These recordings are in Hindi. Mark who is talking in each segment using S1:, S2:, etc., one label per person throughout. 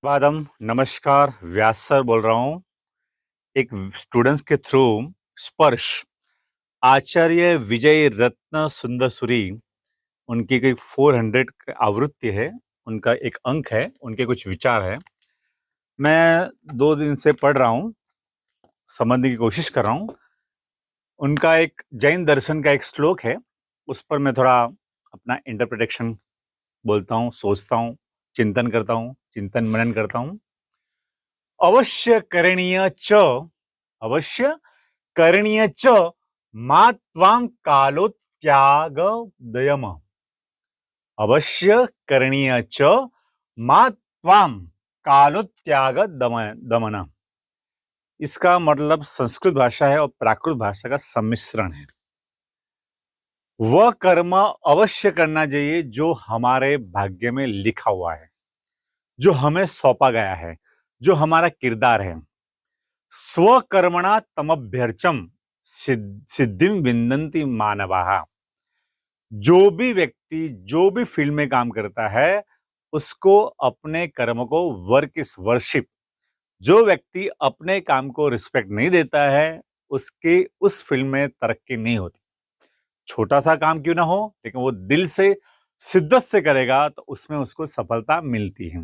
S1: वादम नमस्कार। व्यास सर बोल रहा हूँ। एक स्टूडेंट्स के थ्रू स्पर्श आचार्य विजय रत्न सुंदरसुरी, उनकी कोई 400 आवृत्ति है, उनका एक अंक है, उनके कुछ विचार है। मैं 2 दिन से पढ़ रहा हूँ, समझने की कोशिश कर रहा हूँ। उनका एक जैन दर्शन का एक श्लोक है, उस पर मैं थोड़ा अपना इंटरप्रिटेशन बोलता हूँ, सोचता हूँ, चिंतन करता हूँ, चिंतन मनन करता हूँ। अवश्य करणीय च, अवश्य करणीय च मा त्वां कालोत्यागदयम्। अवश्य करणीय च मा त्वां कालोत्यागदमन। इसका मतलब संस्कृत भाषा है और प्राकृत भाषा का सम्मिश्रण है। वह कर्म अवश्य करना चाहिए जो हमारे भाग्य में लिखा हुआ है, जो हमें सौंपा गया है, जो हमारा किरदार है। स्वकर्मणा तमभ्यर्चम सिद्धिम विन्दन्ति मानवाः। जो भी व्यक्ति जो भी फील्ड में काम करता है, उसको अपने कर्म को वर्क इज वर्शिप। जो व्यक्ति अपने काम को रिस्पेक्ट नहीं देता है, उसकी उस फील्ड में तरक्की नहीं होती। छोटा सा काम क्यों ना हो, लेकिन वो दिल से शिद्दत से करेगा तो उसमें उसको सफलता मिलती है।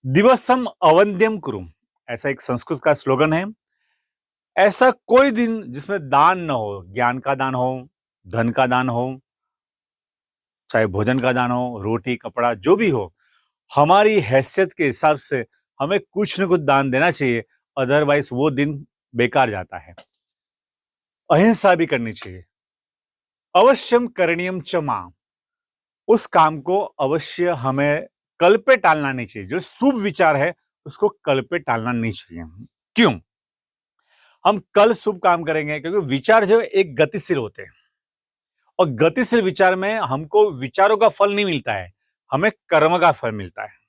S1: दिवसम अवंद्यम कुरु, ऐसा एक संस्कृत का स्लोगन है। ऐसा कोई दिन जिसमें दान न हो, ज्ञान का दान हो, धन का दान हो, चाहे भोजन का दान हो, रोटी कपड़ा जो भी हो, हमारी हैसियत के हिसाब से हमें कुछ न कुछ दान देना चाहिए, अदरवाइज वो दिन बेकार जाता है। अहिंसा भी करनी चाहिए। अवश्यम करणीयम च मां, उस काम को अवश्य हमें कल पे टालना नहीं चाहिए। जो शुभ विचार है उसको कल पे टालना नहीं चाहिए। क्यों हम कल शुभ काम करेंगे? क्योंकि विचार जो एक गतिशील होते हैं, और गतिशील विचार में हमको विचारों का फल नहीं मिलता है, हमें कर्म का फल मिलता है।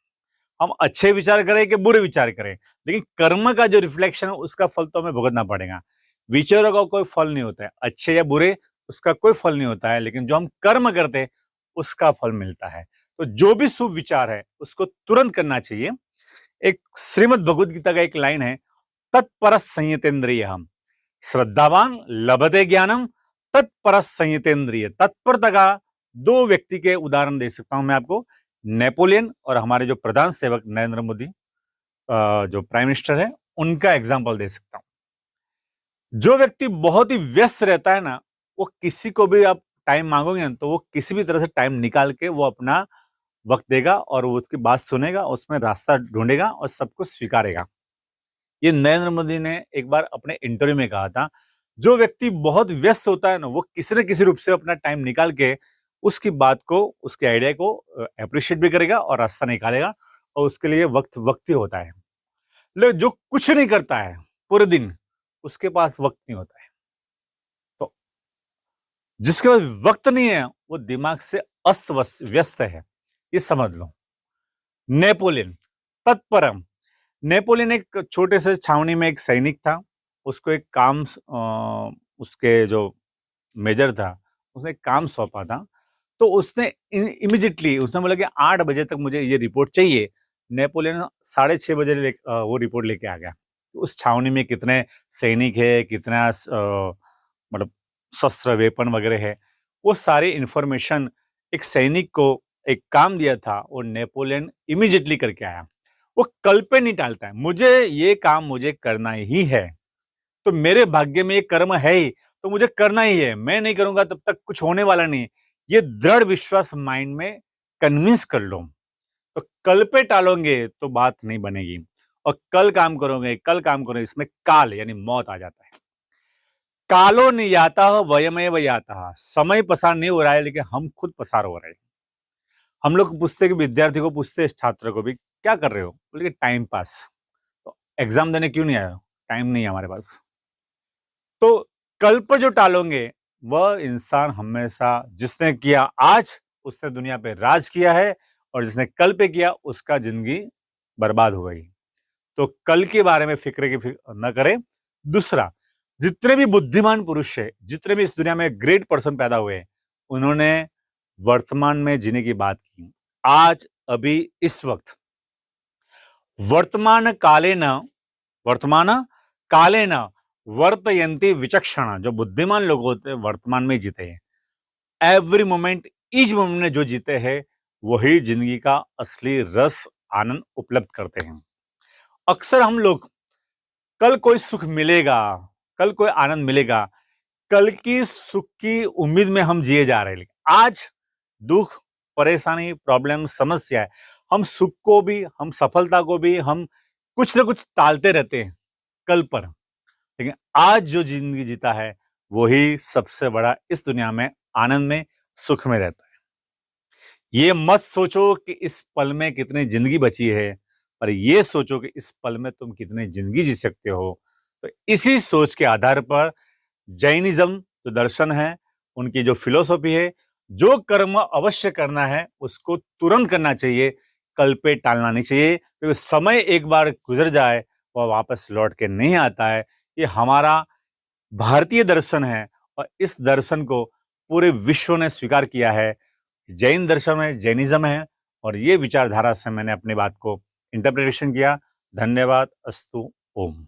S1: हम अच्छे विचार करें कि बुरे विचार करें, लेकिन कर्म का जो रिफ्लेक्शन है उसका फल तो हमें भुगतना पड़ेगा। विचारों का कोई फल नहीं होता है, अच्छे या बुरे उसका कोई फल नहीं होता है, लेकिन जो हम कर्म करते हैं उसका फल मिलता है। तो जो भी शुभ विचार है उसको तुरंत करना चाहिए। एक श्रीमद् भगवद गीता का एक लाइन है, तत्पर संयतेन्द्रिय हम श्रद्धावान लभते ज्ञानम तत्पर संयतेन्द्रिय। तत्परता का 2 व्यक्ति के उदाहरण दे सकता हूं मैं आपको, नेपोलियन और हमारे जो प्रधान सेवक नरेंद्र मोदी, जो प्राइम मिनिस्टर है, उनका एग्जाम्पल दे सकता हूं। जो व्यक्ति बहुत ही व्यस्त रहता है ना, वो किसी को भी आप टाइम मांगोगे ना, तो वो किसी भी तरह से टाइम निकाल के वो अपना वक्त देगा और वो उसकी बात सुनेगा, उसमें रास्ता ढूंढेगा और सब कुछ स्वीकारेगा। ये नरेंद्र मोदी ने एक बार अपने इंटरव्यू में कहा था। जो व्यक्ति बहुत व्यस्त होता है ना, वो किसी न किसी रूप से अपना टाइम निकाल के उसकी बात को, उसके आइडिया को अप्रिशिएट भी करेगा और रास्ता निकालेगा, और उसके लिए वक्त वक्त ही होता है। लेकिन जो कुछ नहीं करता है पूरे दिन, उसके पास वक्त नहीं होता है। तो जिसके पास वक्त नहीं है वो दिमाग से अस्त व्यस्त है, ये समझ लो। नेपोलियन तत्परम, नेपोलियन एक छोटे से छावनी में एक सैनिक था। उसको एक काम उसके जो मेजर था, उसने एक काम सौंपा था। तो उसने इमीडिएटली उसने बोला कि 8 बजे तक मुझे ये रिपोर्ट चाहिए। नेपोलियन 6:30 बजे वो रिपोर्ट लेके आ गया। तो उस छावनी में कितने सैनिक है, कितना मतलब शस्त्र वेपन वगैरह है, वो सारी इंफॉर्मेशन एक सैनिक को एक काम दिया था, वो नेपोलियन इमीडिएटली करके आया। वो कल पे नहीं टालता है, मुझे ये काम मुझे करना ही है, तो मेरे भाग्य में ये कर्म है ही, तो मुझे करना ही है। मैं नहीं करूंगा तब तक कुछ होने वाला नहीं। ये दृढ़ विश्वास माइंड में कन्विंस कर लो। तो कल पे टालोगे तो बात नहीं बनेगी, और कल काम करोगे, कल काम करोगे, इसमें काल यानी मौत आ जाता है। कालो नियाता वयमेव याता, समय पसार नहीं हो रहा है, लेकिन हम खुद पसार हो रहे हैं। हम लोग पूछते कि विद्यार्थी को पूछते, छात्र को भी, क्या कर रहे हो? बोले टाइम पास। तो एग्जाम देने क्यों नहीं आए हो? टाइम नहीं है हमारे पास। तो कल पर जो टालोगे, वह इंसान हमेशा, जिसने किया आज उसने दुनिया पे राज किया है, और जिसने कल पे किया उसका जिंदगी बर्बाद हो गई। तो कल के बारे में फिक्र न करें। दूसरा, जितने भी बुद्धिमान पुरुष है, जितने भी इस दुनिया में ग्रेट पर्सन पैदा हुए, उन्होंने वर्तमान में जीने की बात की। आज, अभी, इस वक्त। वर्तमान कालेन वर्तयन्ति विचक्षण। जो बुद्धिमान लोग होते हैं वर्तमान में जीते हैं, एवरी मोमेंट ईच मोमेंट में जो जीते हैं वही जिंदगी का असली रस आनंद उपलब्ध करते हैं। अक्सर हम लोग कल कोई सुख मिलेगा, कल कोई आनंद मिलेगा, कल की सुख की उम्मीद में हम जिए जा रहे हैं। आज दुख, परेशानी, प्रॉब्लम, समस्या है, हम सुख को भी, हम सफलता को भी, हम कुछ ना कुछ टालते रहते हैं कल पर। लेकिन आज जो जिंदगी जीता है वही सबसे बड़ा इस दुनिया में आनंद में, सुख में रहता है। ये मत सोचो कि इस पल में कितनी जिंदगी बची है, पर ये सोचो कि इस पल में तुम कितनी जिंदगी जी सकते हो। तो इसी सोच के आधार पर जैनिज्म जो दर्शन है, उनकी जो फिलॉसफी है, जो कर्म अवश्य करना है उसको तुरंत करना चाहिए, कल पे टालना नहीं चाहिए, क्योंकि समय एक बार गुजर जाए वह वापस लौट के नहीं आता है। ये हमारा भारतीय दर्शन है और इस दर्शन को पूरे विश्व ने स्वीकार किया है। जैन दर्शन में जैनिज्म है और ये विचारधारा से मैंने अपनी बात को इंटरप्रिटेशन किया। धन्यवाद। अस्तु। ओम।